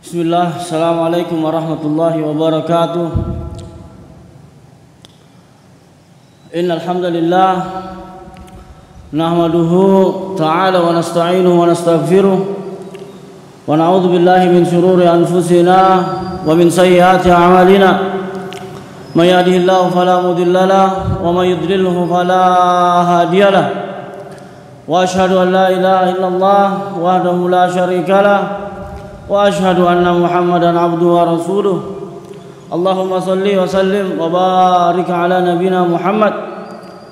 Bismillah, assalamualaikum warahmatullahi wabarakatuh. Innal hamdalillah nahmaduhu ta'ala wa nasta'inuhu wa nastaghfiruh wa na'udzu billahi min shururi anfusina wa min sayyiati a'malina. May yahdihillahu fala mudilla lahu wa may yudlilhu fala hadiya lahu. Wa asyhadu an la ilaha illallah wahdahu la syarika lahu wa asyhadu anna Muhammadan abduhu wa rasuluh. Allahumma salli wa sallim wa barik ala nabiyyina Muhammad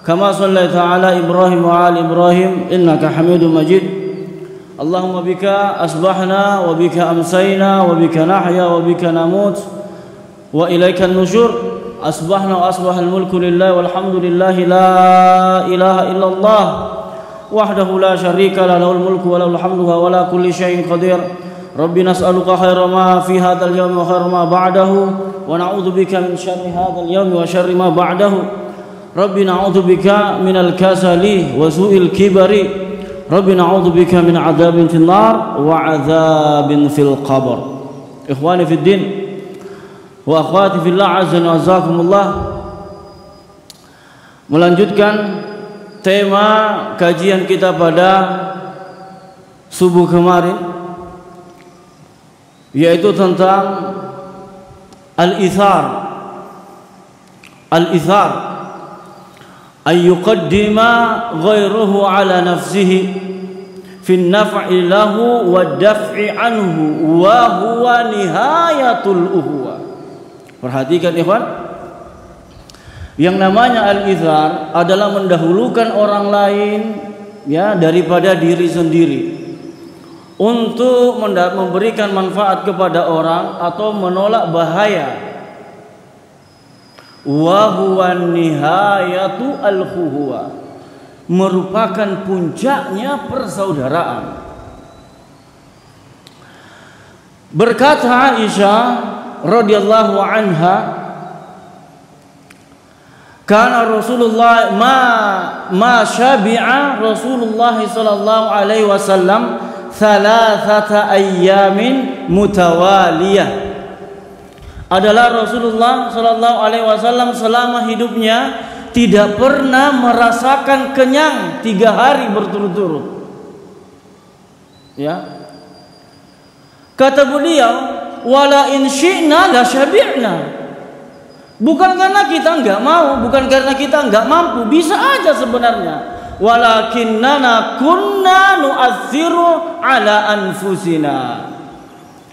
kama shallaita ala Ibrahim wa ali Ibrahim innaka Hamidum Majid. Allahumma bika asbahna wa bika amsayna wa bika nahya wa bika namut wa ilaika an-nusyur. Asbahna wa asbahal mulku lillahi walhamdulillahi la ilaha illallah wahdahu la syarika lahu, lahul mulku wa lahul hamdu wa ala kulli syai'in qadir. Rabbi nas'aluka khaira ma fi hadzal yawmi wa khaira ma ba'dahu wa na'udzu bika min syarri hadzal yawmi wa syarri ma ba'dahu. Rabbi na'udzu bika minal kasali wa su'il kibari. Rabbi na'udzu bika min 'adzabin fil nar wa 'adzabin fil qabr. Ikhwani fid din wa akhwati fillah, azza wa jazakumullah. Melanjutkan tema kajian kita pada subuh kemarin, yaitu tentang al-ithar. Al-ithar ay yuqaddima ghairuhu ala nafsihi fi an-naf'i lahu wa daf'i anhu wa huwa nihayatul uhwa. Perhatikan ikhwan, yang namanya al-ithar adalah mendahulukan orang lain ya daripada diri sendiri untuk memberikan manfaat kepada orang atau menolak bahaya. Wa huwa nihayatu al-khuhuwa, merupakan puncaknya persaudaraan. Berkata Aisyah radhiyallahu anha, kana Rasulullah ma syabi'a Rasulullah sallallahu alaihi wasallam thalathata ayyamin mutawaliyah. Adalah Rasulullah sallallahu alaihi wasallam selama hidupnya tidak pernah merasakan kenyang 3 hari berturut-turut. Ya. Kata beliau, wala in syi'na la syabi'na. Bukan karena kita enggak mau, bukan karena kita enggak mampu, bisa aja sebenarnya. Walakinnana kunna nu'athiru ala anfusina.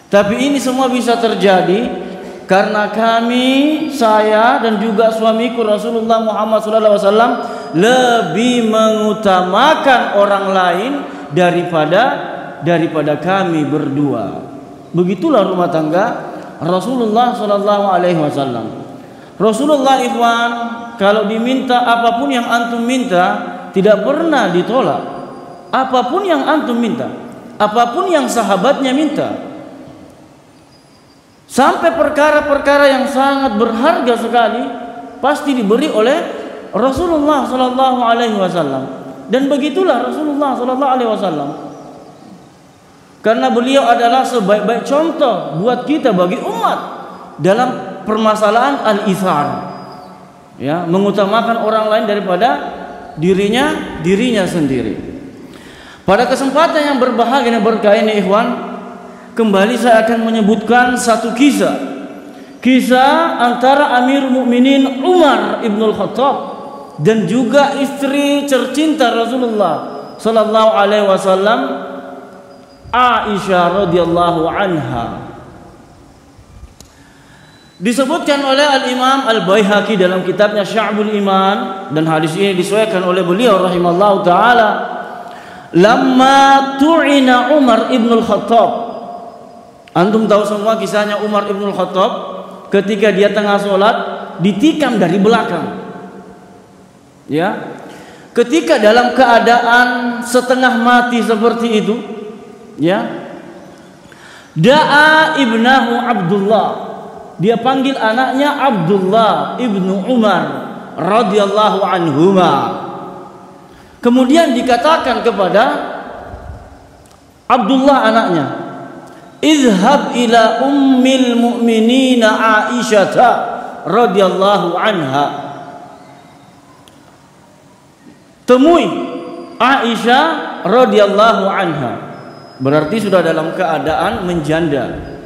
Tapi ini semua bisa terjadi karena kami, saya dan juga suamiku Rasulullah Muhammad SAW lebih mengutamakan orang lain daripada kami berdua. Begitulah rumah tangga Rasulullah SAW. Rasulullah ikhwan, kalau diminta apapun yang antum minta, tidak pernah ditolak. Apapun yang antum minta, apapun yang sahabatnya minta, sampai perkara-perkara yang sangat berharga sekali pasti diberi oleh Rasulullah SAW. Dan begitulah Rasulullah SAW. Karena beliau adalah sebaik-baik contoh buat kita, bagi umat, dalam permasalahan al-ithar, ya, mengutamakan orang lain daripada dirinya sendiri. Pada kesempatan yang berbahagia dan berkah ini ikhwan, kembali saya akan menyebutkan satu kisah antara Amirul Mukminin Umar ibnul Khattab dan juga istri tercinta Rasulullah sallallahu alaihi wasallam, Aisyah radhiyallahu anha. Disebutkan oleh Al-Imam Al-Baihaqi dalam kitabnya Sya'bul Iman, dan hadis ini diriwayatkan oleh beliau rahimallahu taala, lamma tu'ina Umar ibnul Khattab. Antum tahu semua kisahnya Umar ibnul Khattab, ketika dia tengah sholat ditikam dari belakang. Ya. Ketika dalam keadaan setengah mati seperti itu, ya, da'a ibnahu Abdullah, dia panggil anaknya Abdullah ibnu Umar radhiyallahu anhuma. Kemudian dikatakan kepada Abdullah anaknya, "Idhhab ila ummil mu'minina Aisyah radhiyallahu anha." Temui Aisyah radhiyallahu anha. Berarti sudah dalam keadaan menjanda.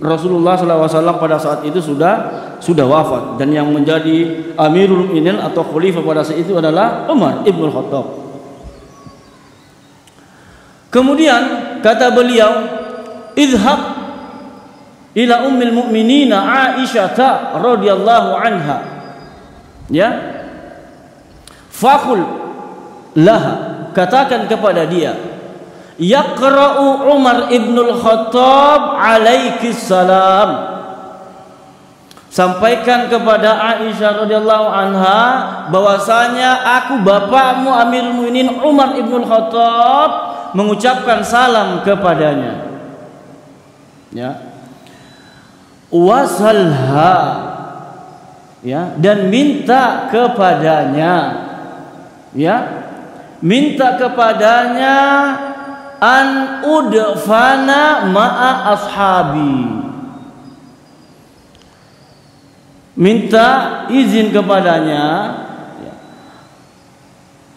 Rasulullah SAW pada saat itu sudah wafat, dan yang menjadi Amirul Mukminin atau khalifah pada saat itu adalah Umar ibn Khattab. Kemudian kata beliau, "Idhhab ila ummil mu'minina Aisyah radhiyallahu anha." Ya. Faqul laha, katakan kepada dia, "Yaqra'u Umar ibn Khattab alaiki salam." Sampaikan kepada Aisyah radhiyallahu anha bahwasanya aku bapakmu Amirul Mukminin Umar ibn Khattab mengucapkan salam kepadanya. Ya. Wasalha, ya, dan minta kepadanya, ya, minta kepadanya an udfana ma'a ashabi. Minta izin kepadanya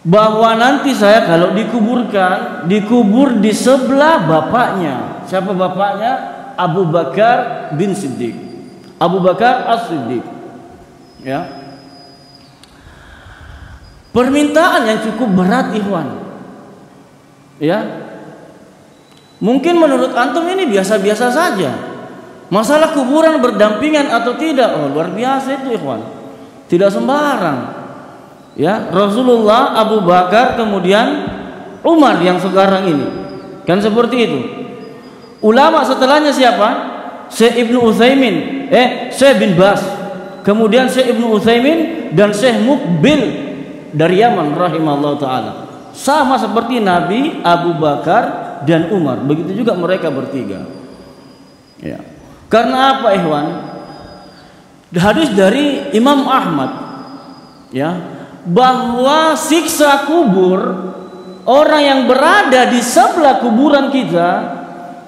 bahwa nanti saya kalau dikuburkan, dikubur di sebelah bapaknya. Siapa bapaknya? Abu Bakar bin Siddiq, Abu Bakar As-Siddiq. Ya. Permintaan yang cukup berat, ikhwan. Ya. Mungkin menurut antum ini biasa-biasa saja. Masalah kuburan berdampingan atau tidak, oh luar biasa itu, ikhwan. Tidak sembarang. Ya, Rasulullah, Abu Bakar, kemudian Umar yang sekarang ini. Kan seperti itu. Ulama setelahnya siapa? Syekh Ibnu Utsaimin, Syekh bin Bas. Kemudian Syekh Ibnu Utsaimin dan Syekh Muqbil dari Yaman rahimahullah taala. Sama seperti Nabi, Abu Bakar dan Umar. Begitu juga mereka bertiga. Ya. Karena apa, ikhwan? Hadis dari Imam Ahmad, ya, bahwa siksa kubur orang yang berada di sebelah kuburan kita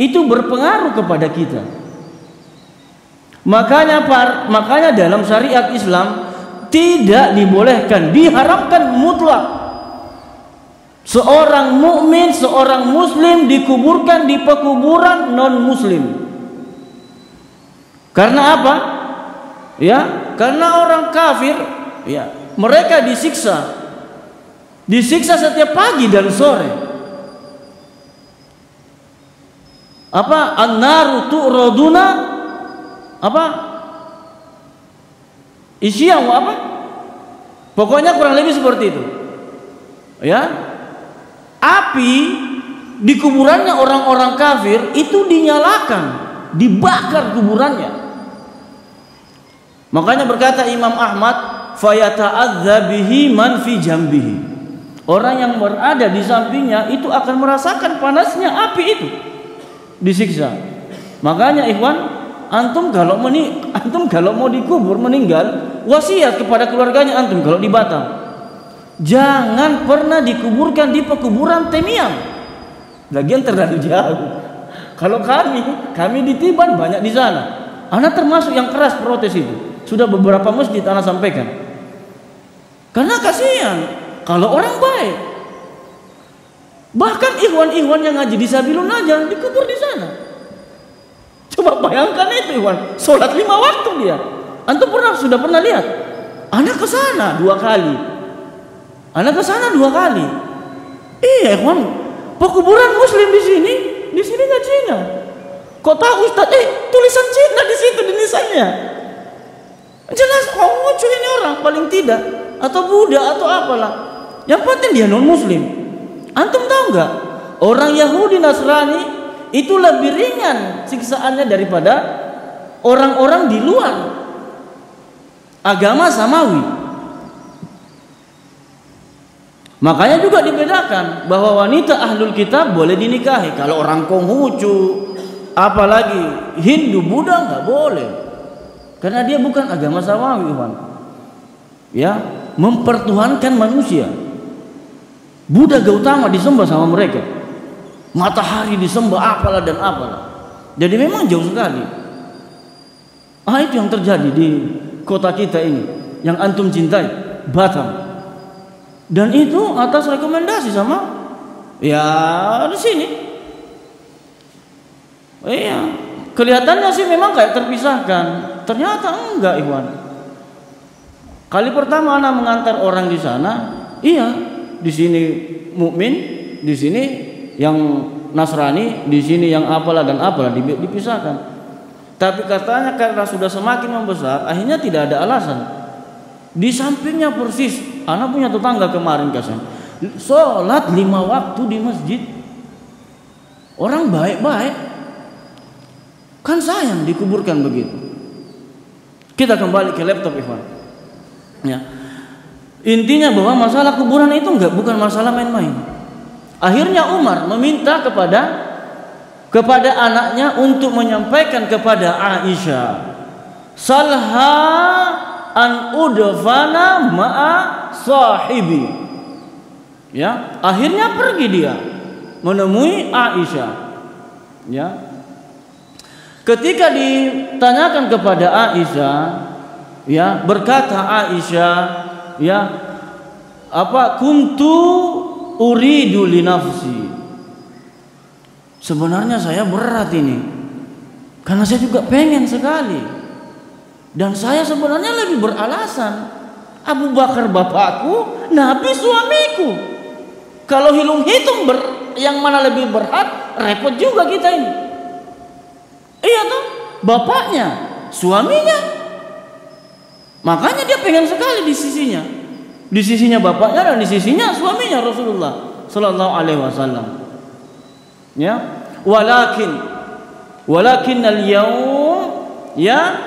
itu berpengaruh kepada kita. Makanya dalam syariat Islam tidak dibolehkan, diharamkan mutlak seorang mukmin, seorang muslim dikuburkan di pekuburan non muslim. Karena apa? Ya, karena orang kafir, ya, mereka disiksa setiap pagi dan sore. Apa? An-naru tu'raduna apa? Isya apa? Pokoknya kurang lebih seperti itu. Ya. Api di kuburannya orang-orang kafir itu dinyalakan, dibakar kuburannya. Makanya berkata Imam Ahmad, fayata'adza bihi man fi jambihi. Orang yang berada di sampingnya itu akan merasakan panasnya api itu, disiksa. Makanya ikhwan, antum kalau mau dikubur meninggal, wasiat kepada keluarganya antum kalau di Batam, jangan pernah dikuburkan di pekuburan Temiang. Lagian terlalu jauh. Kalau kami di Tiban banyak di sana. Anak termasuk yang keras protes itu. Sudah beberapa masjid anak sampaikan. Karena kasihan kalau orang baik. Bahkan ikhwan-ikhwan yang ngaji di Sabilun aja dikubur di sana. Coba bayangkan itu, ikhwan. Sholat 5 waktu dia. Antum sudah pernah lihat? Anak ke sana 2 kali. Anak ke sana 2 kali. Iya, ikhwan. Pekuburan muslim di sini nggak Cina. Kok tahu Ustaz? Tulisan Cina di situ di nisannya. Jelas, Konghucu ini orang paling tidak, atau Buddha atau apalah. Yang penting dia non muslim. Antum tahu nggak? Orang Yahudi Nasrani itu lebih ringan siksaannya daripada orang-orang di luar agama Samawi. Makanya juga dibedakan bahwa wanita ahlul kitab boleh dinikahi. Kalau orang Konghucu, apalagi Hindu, Buddha nggak boleh. Karena dia bukan agama Samawi, Iwan. Ya, mempertuhankan manusia. Buddha Gautama disembah sama mereka. matahari disembah apalah dan apalah. Jadi memang jauh sekali. Itu yang terjadi di kota kita ini yang antum cintai, Batam. Dan itu atas rekomendasi sama di sini. Iya, kelihatannya sih memang kayak terpisahkan. Ternyata enggak, Ikhwan. Kali pertama ana mengantar orang di sana, iya, di sini mukmin, di sini yang Nasrani, di sini yang apalah dan apalah dipisahkan. Tapi katanya karena sudah semakin membesar, akhirnya tidak ada alasan. Di sampingnya persis, anak punya tetangga kemarin kasan, sholat 5 waktu di masjid. Orang baik-baik, kan sayang dikuburkan begitu. Kita kembali ke laptop, Ikhwan. Ya. Intinya bahwa masalah kuburan itu bukan masalah main-main. Akhirnya Umar meminta kepada anaknya untuk menyampaikan kepada Aisyah, salha an udfana ma'a sahibi. Ya, akhirnya pergi dia menemui Aisyah. Ya. Ketika ditanyakan kepada Aisyah, ya, berkata Aisyah, ya, kuntu uridu li nafsi. Sebenarnya saya berat ini, karena saya juga pengen sekali. Dan saya sebenarnya lebih beralasan, Abu Bakar bapakku, Nabi suamiku. Kalau hitung yang mana lebih berat, repot juga kita ini. Iya toh, bapaknya, suaminya. Makanya dia pengen sekali di sisinya. Di sisinya bapaknya dan di sisinya suaminya Rasulullah sallallahu alaihi wasallam. Ya, walakin al-yawm, ya,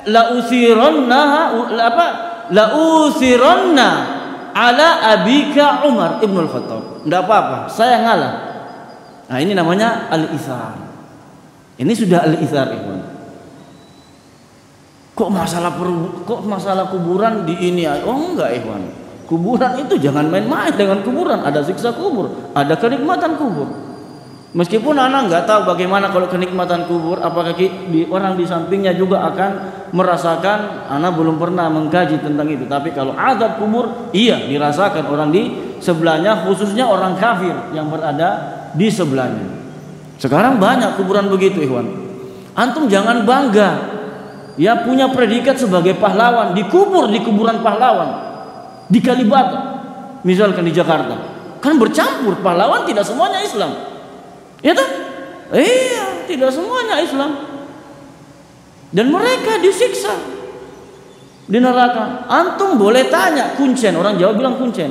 la usiranna ala abika Umar ibn al-Khattab. Tidak apa-apa, saya ngalah. Nah, ini namanya al-ithar. Ini sudah al-ithar, Ikhwan. Kok masalah kuburan di ini? Oh enggak, Ikhwan. Kuburan itu jangan main-main dengan kuburan. Ada siksa kubur, ada kenikmatan kubur. Meskipun anak nggak tahu bagaimana kalau kenikmatan kubur, apakah orang di sampingnya juga akan merasakan, anak belum pernah mengkaji tentang itu. Tapi kalau azab kubur, iya dirasakan orang di sebelahnya, khususnya orang kafir yang berada di sebelahnya. Sekarang banyak kuburan begitu, Ikhwan. Antum jangan bangga, ya, punya predikat sebagai pahlawan, dikubur di kuburan pahlawan di Kalibata, misalkan di Jakarta. Kan bercampur, pahlawan tidak semuanya Islam. Ya toh? Iya, tidak semuanya Islam. Dan mereka disiksa di neraka. Antum boleh tanya kuncen, orang Jawa bilang kuncen.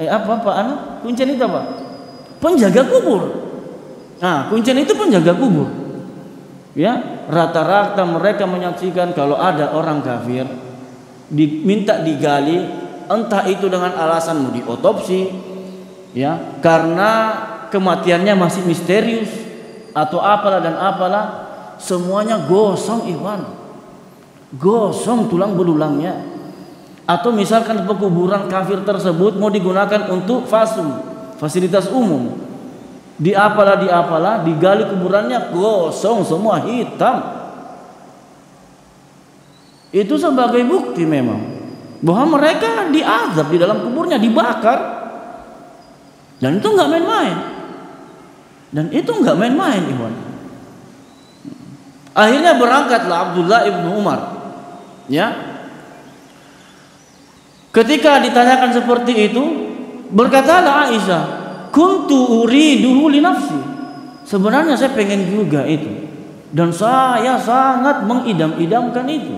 Apa anak? Kuncen itu apa? Penjaga kubur. Nah, kuncen itu penjaga kubur. Ya, rata-rata mereka menyaksikan kalau ada orang kafir diminta digali, entah itu dengan alasan mau diotopsi, ya, karena kematiannya masih misterius atau apalah dan apalah, semuanya gosong, Ikhwan. Gosong tulang belulangnya. Atau misalkan pekuburan kafir tersebut mau digunakan untuk fasilitas umum, di apalah digali kuburannya gosong semua, hitam. Itu sebagai bukti memang bahwa mereka diazab di dalam kuburnya, dibakar. Dan itu nggak main-main. Ikhwan. Akhirnya berangkatlah Abdullah ibnu Umar. Ya. Ketika ditanyakan seperti itu, berkatalah Aisyah, kuntu uriduhu li nafsi. Sebenarnya saya pengen juga itu, dan saya sangat mengidam-idamkan itu,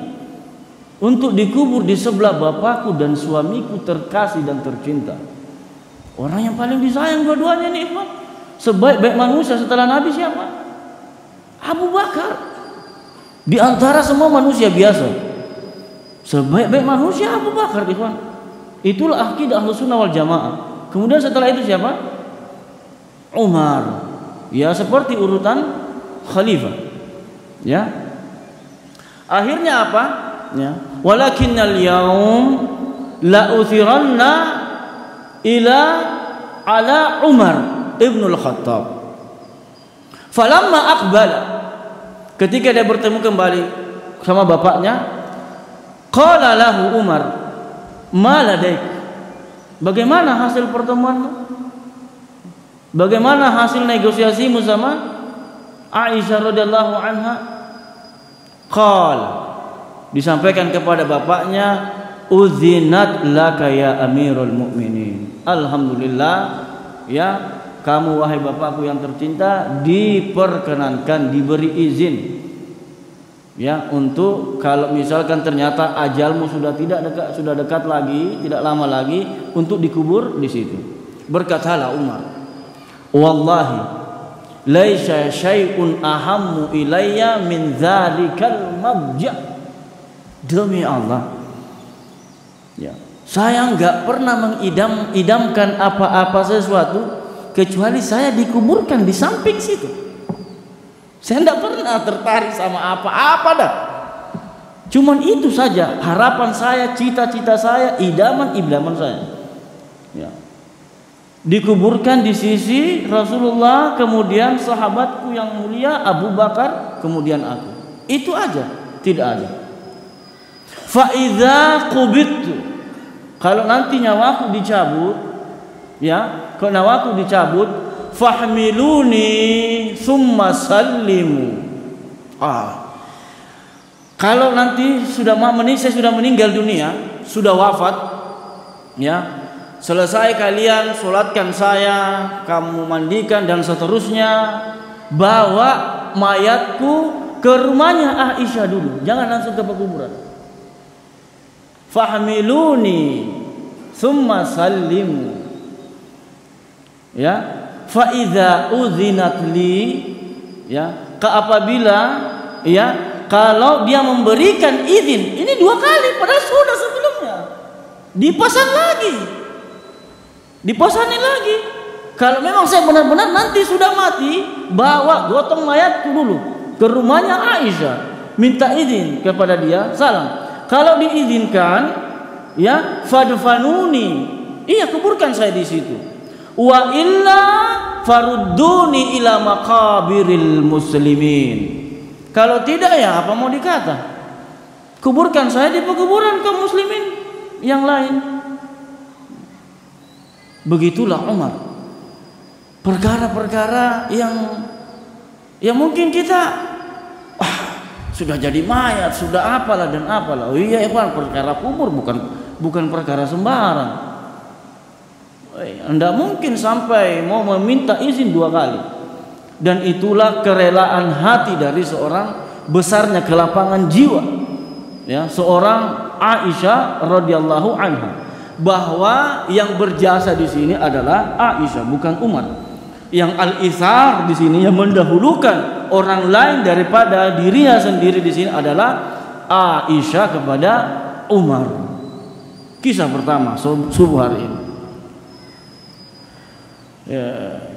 untuk dikubur di sebelah bapakku dan suamiku terkasih dan tercinta. Orang yang paling disayang dua-duanya nih, Ikhwan. Sebaik-baik manusia setelah Nabi siapa? Abu Bakar. Di antara semua manusia biasa, sebaik-baik manusia Abu Bakar, Ikhwan. Itulah akidah Ahlussunnah wal Jamaah. Kemudian setelah itu siapa? Umar. Ya, seperti urutan khalifah. Ya. Akhirnya apa? Ya. Walakinnal yaum la uthiranna ila ala Umar ibn al-Khattab. Falamma aqbala, ketika dia bertemu kembali sama bapaknya, qala lahu Umar, ma ladaik, bagaimana hasil pertemuanmu? Bagaimana hasil negosiasimu sama Aisyah radhiyallahu anha? Qala, disampaikan kepada bapaknya, uzinat laka ya Amirul Mukminin. Alhamdulillah, ya kamu wahai bapakku yang tercinta diperkenankan, diberi izin, ya, untuk kalau misalkan ternyata ajalmu sudah dekat lagi, tidak lama lagi, untuk dikubur di situ. Berkatalah Umar, wallahi laisa syai'un ahammu ilayya min dzalikal mabja'. Demi Allah, ya, saya enggak pernah mengidamkan apa-apa sesuatu kecuali saya dikuburkan di samping situ. Saya enggak pernah tertarik sama apa-apa dah. Cuman itu saja harapan saya, cita-cita saya, idaman saya. Ya. Dikuburkan di sisi Rasulullah, kemudian sahabatku yang mulia Abu Bakar, kemudian aku. Itu aja, tidak ada. Fa idza qubittu, kalau nanti nyawaku dicabut, ya, kalau nyawaku dicabut, fahmiluni thumma sallimu. Kalau nanti saya sudah meninggal dunia, sudah wafat, ya, selesai kalian sholatkan saya, kamu mandikan dan seterusnya, bawa mayatku ke rumahnya Aisyah dulu, jangan langsung ke pekuburan. Fahmiluni thumma sallimu, ya, fa idza udzinat li, ya, apabila, ya, kalau dia memberikan izin, ini 2 kali padahal sudah sebelumnya dipasani lagi. Kalau memang saya benar-benar nanti sudah mati, bawa gotong mayatku dulu ke rumahnya Aisyah, minta izin kepada dia, salam. Kalau diizinkan, ya, fadfanuni, iya, kuburkan saya di situ. Wa illa farudduni ila maqabiril muslimin. Kalau tidak, ya apa mau dikata? Kuburkan saya di pekuburan kaum muslimin yang lain. Begitulah Umar. Perkara-perkara yang mungkin kita sudah jadi mayat, sudah apalah dan apalah. Oh iya, ikhwan, perkara kubur bukan perkara sembarang. Anda mungkin sampai mau meminta izin 2 kali. Dan itulah kerelaan hati dari seorang, besarnya kelapangan jiwa, ya, seorang Aisyah radhiyallahu anha, bahwa yang berjasa di sini adalah Aisyah, bukan Umar. Yang al-ithar di sini, yang mendahulukan orang lain daripada dirinya sendiri di sini adalah Aisyah kepada Umar. Kisah pertama subuh hari ini. Ya,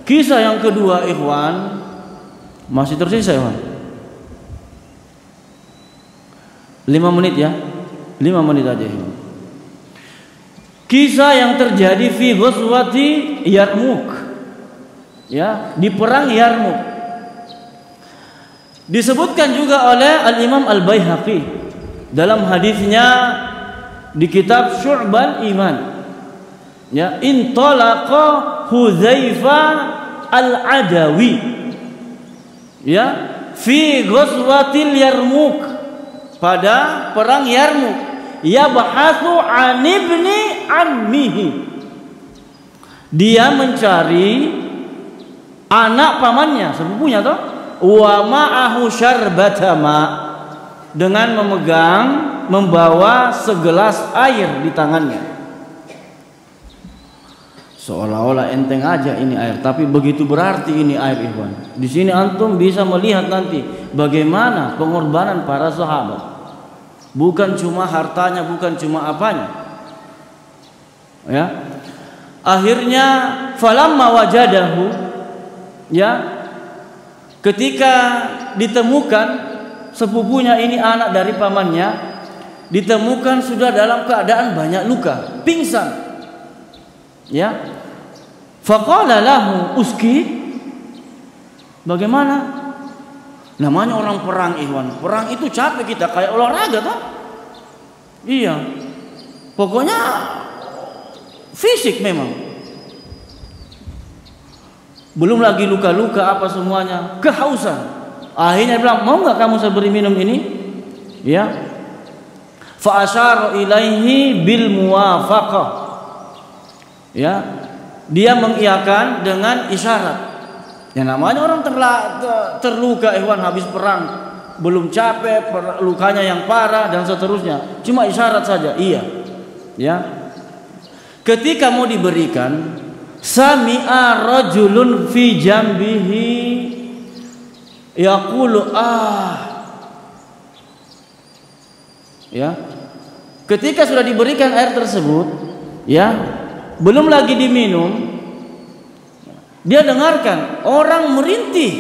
kisah yang kedua, ikhwan, masih tersisa, ikhwan. 5 menit, ya. 5 menit aja, ikhwan. Kisah yang terjadi fi ghazwati Yarmuk, ya, di perang Yarmuk. Disebutkan juga oleh Al-Imam Al-Baihaqi dalam hadisnya di kitab Syu'bal Iman, ya, intalaqa Hudzaifah Al-Adawi, ya, fi ghazwatil Yarmuk, pada perang Yarmuk, yabhathu an ibni ammihi, dia mencari anak pamannya, sepupunya toh, wa ma'ahu syarbatama, dengan membawa segelas air di tangannya. Seolah-olah enteng aja ini air, tapi begitu berarti ini air, ikhwan. Di sini antum bisa melihat nanti bagaimana pengorbanan para sahabat. Bukan cuma hartanya, bukan cuma apanya. Ya. Akhirnya falamma wajadahu, ya, ketika ditemukan sepupunya ini, anak dari pamannya, ditemukan sudah dalam keadaan banyak luka, pingsan. Ya. Faqala lahu uski. Bagaimana? Namanya orang perang, ikhwan. Perang itu capek kita, kayak olahraga toh? Iya. Pokoknya fisik memang. Belum lagi luka-luka apa semuanya, kehausan. Akhirnya dia bilang, mau nggak kamu saya beri minum ini? Ya. Fa asyara ilaihi bil muwafaqah. Ya. Dia mengiyakan dengan isyarat. Yang namanya orang terluka, ikhwan, habis perang, belum capek, lukanya yang parah dan seterusnya. Cuma isyarat saja, iya. Ya. Ketika mau diberikan, sami'a rajulun fi jambihi yaqulu ya. Ketika sudah diberikan air tersebut, ya, belum lagi diminum, dia dengarkan orang merintih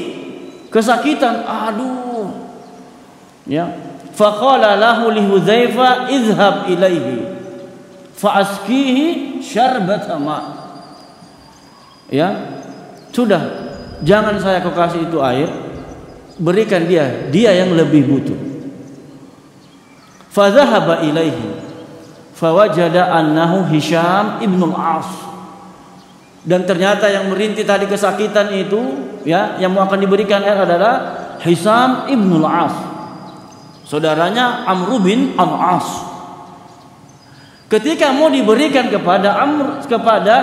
kesakitan. Aduh. Ya. Faqala lahu li Hudzaifah idhhab ilaihi fa askihi syarbata ma. Ya. Sudah, jangan saya kau kasih itu air, berikan dia yang lebih butuh. Fa dhahaba ilaihi fa wajada annahu Hisham ibn al-As. Dan ternyata yang merintih tadi kesakitan itu, ya, yang mau akan diberikan air adalah Hisham ibn al-As, saudaranya Amr bin al-As. Ketika mau diberikan kepada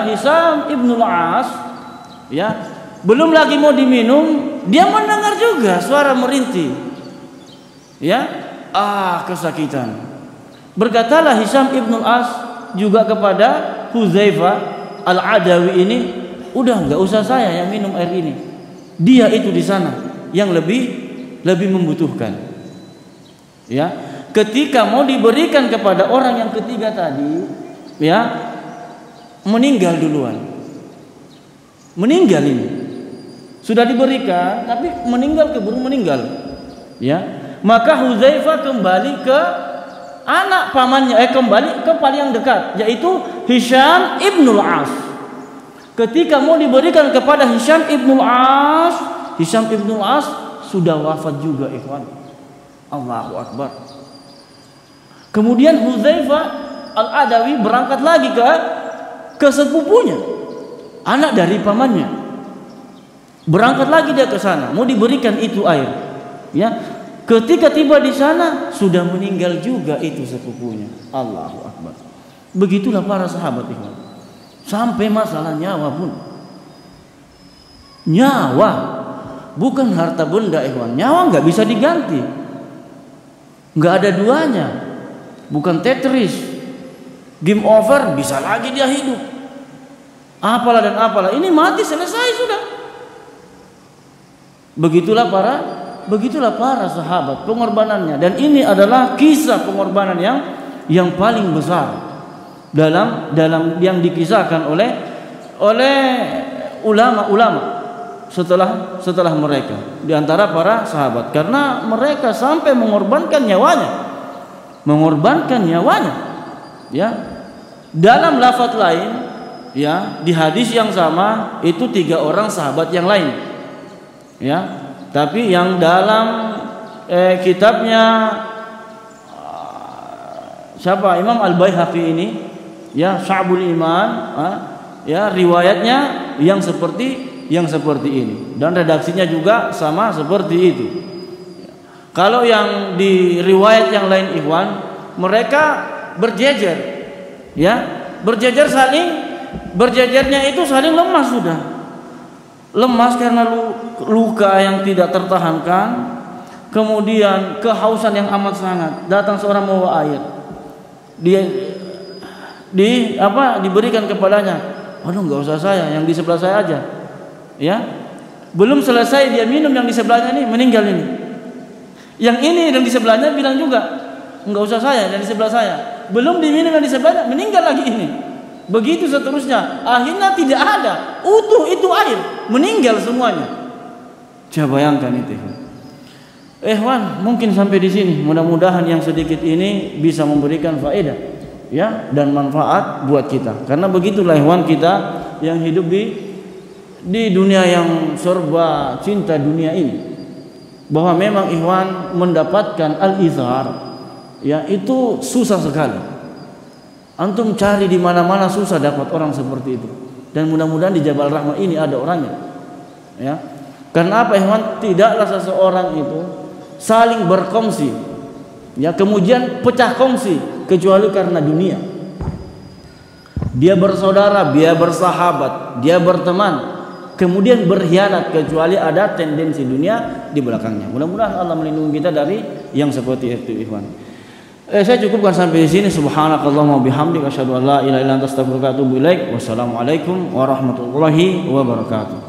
Hisham ibn al-As, ya, belum lagi mau diminum, dia mendengar juga suara merintih, ya, kesakitan. Berkatalah Hisham ibn al-As juga kepada Hudzaifah Al-Adawi ini, udah nggak usah saya yang minum air ini, dia itu di sana yang lebih membutuhkan. Ya, ketika mau diberikan kepada orang yang ketiga tadi, ya, meninggal duluan. Meninggal ini sudah diberikan, tapi keburu meninggal. Ya, maka Hudzaifah kembali ke anak pamannya, kembali ke paling yang dekat, yaitu Hisham ibn al-As. Ketika mau diberikan kepada Hisham ibn al-As, Hisham ibn al-As sudah wafat juga, ikhwan. Allahu Akbar. Kemudian Hudzaifah Al-Adawi berangkat lagi ke sepupunya, anak dari pamannya. Berangkat lagi dia ke sana, mau diberikan itu air. Ya. Ketika tiba di sana sudah meninggal juga itu sepupunya. Allahu Akbar. Begitulah para sahabat, ikhwan. Sampai masalah nyawa pun. Nyawa bukan harta benda, ikhwan. Nyawa nggak bisa diganti. Nggak ada duanya. Bukan Tetris. Game over, bisa lagi dia hidup. Apalah dan apalah. Ini mati, selesai sudah. Begitulah para sahabat, pengorbanannya. Dan ini adalah kisah pengorbanan yang paling besar dalam yang dikisahkan oleh ulama-ulama setelah mereka, di antara para sahabat, karena mereka sampai mengorbankan nyawanya. Ya, dalam lafaz lain, ya, di hadis yang sama itu 3 orang sahabat yang lain. Ya. Tapi yang dalam kitabnya siapa, Imam Al-Baihaqi ini, ya, Sya'bul Iman, ya, riwayatnya yang seperti ini, dan redaksinya juga sama seperti itu. Kalau yang di riwayat yang lain, ikhwan, mereka berjejer, ya, berjejernya itu saling lemas sudah. Lemas karena luka yang tidak tertahankan, kemudian kehausan yang amat sangat. Datang seorang membawa air, diberikan kepadanya. Aduh, nggak usah saya, yang di sebelah saya aja. Ya, belum selesai dia minum, yang di sebelahnya ini meninggal ini. Yang ini yang di sebelahnya bilang juga, nggak usah saya, yang di sebelah saya. Belum diminum yang di sebelahnya, meninggal lagi ini. Begitu seterusnya, akhirnya tidak ada utuh itu air, meninggal semuanya. Coba bayangkan itu. Mungkin sampai di sini. Mudah-mudahan yang sedikit ini bisa memberikan faedah, ya, dan manfaat buat kita. Karena begitulah, kita yang hidup di di dunia yang serba cinta dunia ini, bahwa memang ikhwan mendapatkan al-izhar ya itu susah sekali. Antum cari di mana-mana susah dapat orang seperti itu. Dan mudah-mudahan di Jabal Rahmah ini ada orangnya. Ya. Karena apa ikhwan? Tidaklah seseorang itu saling berkongsi, ya kemudian pecah kongsi kecuali karena dunia. Dia bersaudara, dia bersahabat, dia berteman, kemudian berkhianat kecuali ada tendensi dunia di belakangnya. Mudah-mudahan Allah melindungi kita dari yang seperti itu, ikhwan. Saya cukupkan sampai di sini. Subhanakallahumma bihamdika asyhadu an la ilaha illa anta astaghfiruka wa atubu ilaik. Wassalamualaikum warahmatullahi wabarakatuh.